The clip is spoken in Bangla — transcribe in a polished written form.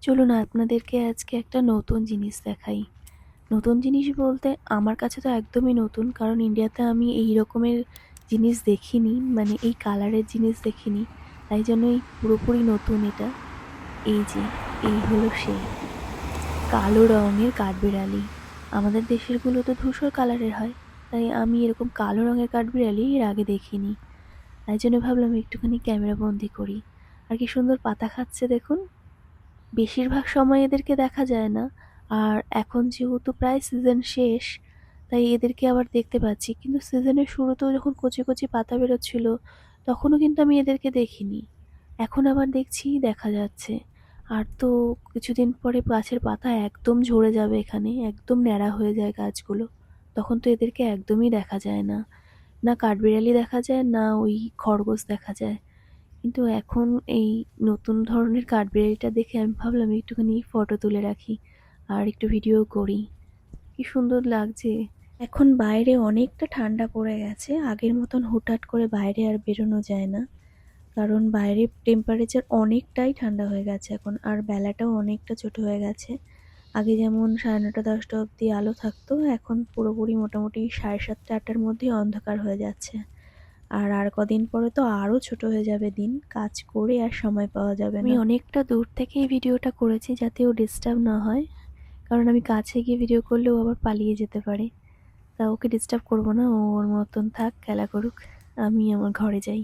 চলুন আপনাদেরকে আজকে একটা নতুন জিনিস দেখাই। নতুন জিনিস বলতে আমার কাছে তো একদমই নতুন। কারণ ইন্ডিয়াতে আমি এই রকমের জিনিস দেখিনি। মানে এই কালারের জিনিস দেখিনি। তাই জন্যই পুরোপুরি নতুন এটা। এই যে, এই হলো সেই কালো রঙের কাঠবিড়ালি। আমাদের দেশেরগুলো তো ধূসর কালারের হয়। তাই আমি এরকম কালো রঙের কাঠবিড়ালি এর আগে দেখিনি। তাই জন্য ভাবলাম একটুখানি ক্যামেরা বন্দি করি। আর কি সুন্দর পাতা খাচ্ছে দেখুন। বেশিরভাগ সময় এদেরকে দেখা যায় না। আর এখন যেহেতু প্রায় সিজন শেষ, তাই এদেরকে আবার দেখতে পাচ্ছি। কিন্তু সিজনের শুরুতেও যখন কচি কচি পাতা বেরোচ্ছিল, তখনও কিন্তু আমি এদেরকে দেখিনি। এখন আবার দেখছি দেখা যাচ্ছে। আর তো কিছুদিন পরে গাছের পাতা একদম ঝরে যাবে, এখানে একদম ন্যাড়া হয়ে যায় গাছগুলো। তখন তো এদেরকে একদমই দেখা যায় না। না কাঠবিড়ালি দেখা যায়, না ওই খরগোশ দেখা যায়। কিন্তু এখন এই নতুন ধরনের কাঠবিড়ালিটা দেখে আমি ভাবলাম একটুখানি ফটো তুলে রাখি আর একটু ভিডিও করি। কি সুন্দর লাগছে। এখন বাইরে অনেকটা ঠান্ডা পড়ে গেছে, আগের মতন হুটহাট করে বাইরে আর বেরোনো যায় না। কারণ বাইরে টেম্পারেচার অনেকটাই ঠান্ডা হয়ে গেছে এখন, আর বেলাটাও অনেকটা ছোট হয়ে গেছে। আগে যেমন 9:30-10টা অবধি আলো থাকতো, এখন পুরোপুরি মোটামুটি 7:30-8টার মধ্যেই অন্ধকার হয়ে যাচ্ছে। আর কদিন পরে তো আরো ছোট হয়ে যাবে দিন, কাজ করে আর সময় পাওয়া যাবে না। আমি অনেকটা দূর থেকেই ভিডিওটা করেছি যাতে ও ডিস্টার্ব না হয়। কারণ আমি কাছে গিয়ে ভিডিও করলেও আবার পালিয়ে যেতে পারে। তা ওকে ডিস্টার্ব করবো না, ও ওর মতন থাক, খেলা করুক। আমি আমার ঘরে যাই।